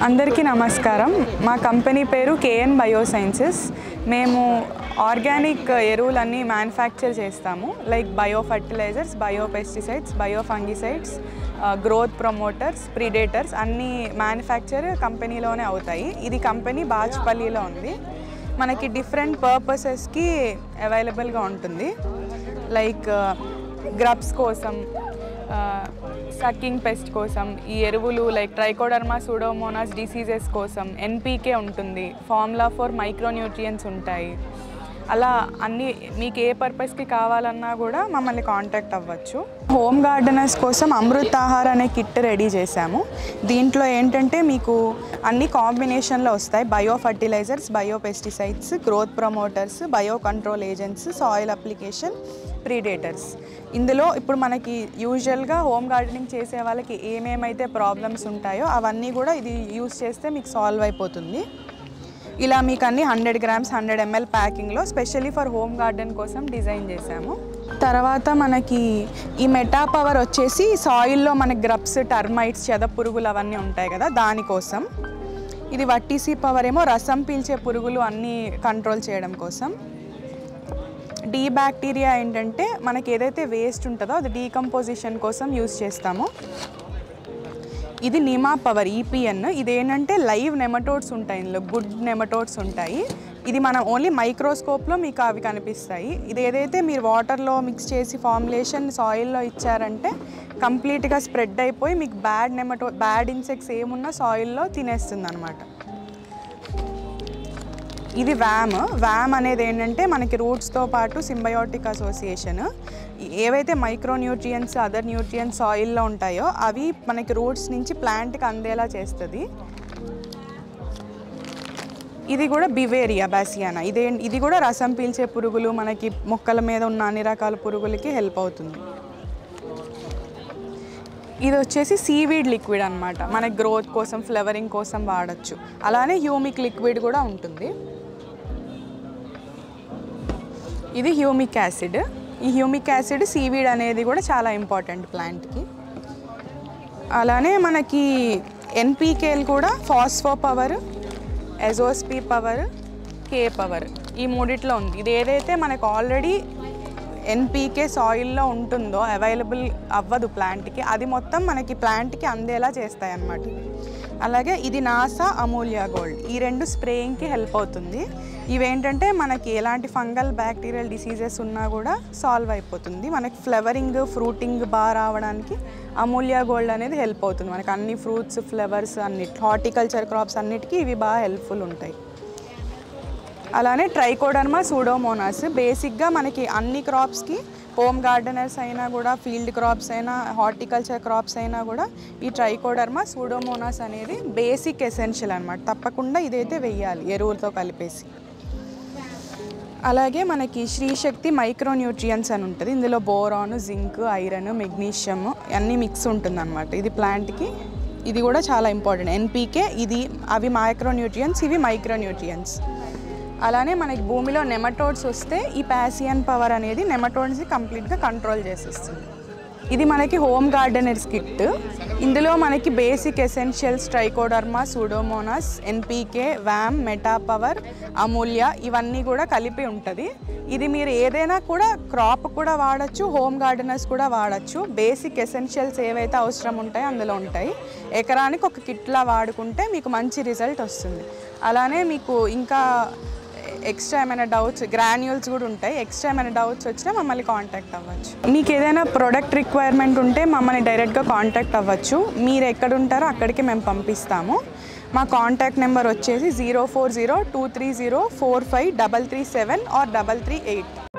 అందరికీ నమస్కారం. మా కంపెనీ పేరు కేఎన్ బయోసైన్సెస్. మేము ఆర్గానిక్ ఎరువులన్నీ మ్యానుఫ్యాక్చర్ చేస్తాము. Like bio fertilizers, bio pesticides, bio fungicides, growth promoters, predators అన్నీ మ్యానుఫ్యాక్చర్ కంపెనీలోనే అవుతాయి. ఇది కంపెనీ బాచ్పల్లిలో ఉంది. మనకి డిఫరెంట్ పర్పసెస్కి అవైలబుల్గా ఉంటుంది. లైక్ గ్రబ్స్ కోసం, సక్కింగ్ పెస్ట్ కోసం ఈ ఎరువులు, లైక్ ట్రైకోడర్మా సూడోమోనాస్ డిసీజెస్ కోసం ఎన్పీకే ఉంటుంది, ఫార్ములా 4 మైక్రోన్యూట్రియన్స్ ఉంటాయి. అలా అన్నీ మీకు ఏ పర్పస్కి కావాలన్నా కూడా మమ్మల్ని కాంటాక్ట్ అవ్వచ్చు. హోమ్ గార్డెనర్స్ కోసం అమృతాహార్ అనే కిట్ రెడీ చేశాము. దీంట్లో ఏంటంటే మీకు అన్ని కాంబినేషన్లో వస్తాయి. Bio fertilizers, bio pesticides, growth promoters, bio control agents, soil application, predators. ఇందులో ఇప్పుడు మనకి యూజువల్గా హోమ్ గార్డెనింగ్ చేసే వాళ్ళకి ఏమేమైతే ప్రాబ్లమ్స్ ఉంటాయో అవన్నీ కూడా ఇది యూస్ చేస్తే మీకు సాల్వ్ అయిపోతుంది. ఇలా మీకు అన్ని 100 grams 100 ml ప్యాకింగ్లో స్పెషల్లీ ఫర్ హోమ్ గార్డెన్ కోసం డిజైన్ చేశాము. తర్వాత మనకి ఈ మెటా పవర్ వచ్చేసి సాయిల్లో మనకి గ్రబ్స్, టర్మైట్స్, చెద పురుగులు అవన్నీ ఉంటాయి కదా, దానికోసం. ఇది వట్టిసి పవర్ ఏమో రసం పీల్చే పురుగులు అన్నీ కంట్రోల్ చేయడం కోసం. డీ బ్యాక్టీరియా ఏంటంటే మనకి ఏదైతే వేస్ట్ ఉంటుందో అది డీకంపోజిషన్ కోసం యూస్ చేస్తాము. ఇది నిమా పవర్ ఈపీఎన్. ఇదేంటంటే లైవ్ నెమటోడ్స్ ఉంటాయి, ఇందులో గుడ్ నెమటోడ్స్ ఉంటాయి. ఇది మనం ఓన్లీ మైక్రోస్కోప్లో మీకు అవి కనిపిస్తాయి. ఇది ఏదైతే మీరు వాటర్లో మిక్స్ చేసి ఫార్ములేషన్ సాయిల్లో ఇచ్చారంటే కంప్లీట్గా స్ప్రెడ్ అయిపోయి మీకు బ్యాడ్ ఇన్సెక్ట్స్ ఏమున్నా సాయిల్లో తినేస్తుంది అనమాట. ఇది వ్యామ్ అనేది ఏంటంటే మనకి రూట్స్తో పాటు సింబయోటిక్ అసోసియేషన్. ఏవైతే మైక్రోన్యూట్రియన్స్, అదర్ న్యూట్రియన్స్ సాయిల్లో ఉంటాయో అవి మనకి రూట్స్ నుంచి ప్లాంట్కి అందేలా చేస్తుంది. ఇది కూడా బివేరియా బాసియానా. ఇది కూడా రసం పీల్చే పురుగులు, మనకి మొక్కల మీద ఉన్న అన్ని రకాల పురుగులకి హెల్ప్ అవుతుంది. ఇది వచ్చేసి సీవీడ్ లిక్విడ్ అనమాట. మనకి గ్రోత్ కోసం, ఫ్లవరింగ్ కోసం వాడచ్చు. అలానే హ్యూమిక్ లిక్విడ్ కూడా ఉంటుంది. ఇది హ్యూమిక్ యాసిడ్. ఈ హ్యూమిక్ యాసిడ్ సీవీడ్ అనేది కూడా చాలా ఇంపార్టెంట్ ప్లాంట్కి. అలానే మనకి ఎన్పీకేలు కూడా phospho power, ఎజోస్పీ power, k power ఈ మూడిట్లో ఉంది. ఇది ఏదైతే మనకు ఆల్రెడీ ఎన్పీకే సాయిల్లో ఉంటుందో అవైలబుల్ అవ్వదు ప్లాంట్కి, అది మొత్తం మనకి ప్లాంట్కి అందేలా చేస్తాయి అన్నమాట. అలాగే ఇది నాసా అమూల్యా గోల్డ్. ఈ రెండు స్ప్రేయింగ్కి హెల్ప్ అవుతుంది. ఇవేంటంటే మనకి ఎలాంటి ఫంగల్, బ్యాక్టీరియల్ డిసీజెస్ ఉన్నా కూడా సాల్వ్ అయిపోతుంది. మనకి ఫ్లవరింగ్, ఫ్రూటింగ్ బాగా రావడానికి అమూల్యా గోల్డ్ అనేది హెల్ప్ అవుతుంది. మనకి అన్ని ఫ్రూట్స్, ఫ్లవర్స్ అన్నిటి, హార్టికల్చర్ క్రాప్స్ అన్నిటికీ ఇవి బాగా హెల్ప్ఫుల్ ఉంటాయి. అలానే ట్రైకోడర్మా సూడోమోనాస్. బేసిక్గా మనకి అన్ని క్రాప్స్కి, హోమ్ గార్డెనర్స్ అయినా కూడా, ఫీల్డ్ క్రాప్స్ అయినా, హార్టికల్చర్ క్రాప్స్ అయినా కూడా ఈ ట్రైకోడర్మా సూడోమోనాస్ అనేది బేసిక్ ఎసెన్షియల్ అనమాట. తప్పకుండా ఇదైతే వెయ్యాలి ఎరువులతో కలిపేసి. అలాగే మనకి శ్రీశక్తి మైక్రోన్యూట్రియన్స్ అని ఉంటుంది. ఇందులో బోరాన్, జింక్, ఐరన్, మెగ్నీషియం అన్నీ మిక్స్ ఉంటుంది అనమాట. ఇది ప్లాంట్కి ఇది కూడా చాలా ఇంపార్టెంట్. ఎన్పీకే ఇది, అవి మైక్రోన్యూట్రియన్స్, ఇవి మైక్రోన్యూట్రియన్స్. అలానే మనకి భూమిలో నెమటోడ్స్ వస్తే ఈ పాసియన్ పవర్ అనేది నెమటోడ్స్ని కంప్లీట్గా కంట్రోల్ చేసేస్తుంది. ఇది మనకి హోమ్ గార్డెనర్స్ కిట్. ఇందులో మనకి basic essentials trichoderma, pseudomonas, NPK, VAM, meta power, Amulya ఇవన్నీ కూడా కలిపి ఉంటుంది. ఇది మీరు ఏదైనా కూడా క్రాప్ కూడా వాడచ్చు, హోమ్ గార్డెనర్స్ కూడా వాడచ్చు. బేసిక్ ఎసెన్షియల్స్ ఏవైతే అవసరం ఉంటాయో అందులో ఉంటాయి. ఎకరానికి ఒక కిట్లా వాడుకుంటే మీకు మంచి రిజల్ట్ వస్తుంది. అలానే మీకు ఇంకా ఎక్స్ట్రా ఏమైనా డౌట్స్, గ్రాన్యూల్స్ కూడా ఉంటాయి. ఎక్స్ట్రా ఏమైనా డౌట్స్ వచ్చినా మమ్మల్ని కాంటాక్ట్ అవ్వచ్చు. మీకు ఏదైనా ప్రోడక్ట్ రిక్వైర్మెంట్ ఉంటే మమ్మల్ని డైరెక్ట్గా కాంటాక్ట్ అవ్వచ్చు. మీరు ఎక్కడ ఉంటారో అక్కడికి మేము పంపిస్తాము. మా కాంటాక్ట్ నెంబర్ వచ్చేసి 04023045337 or 338.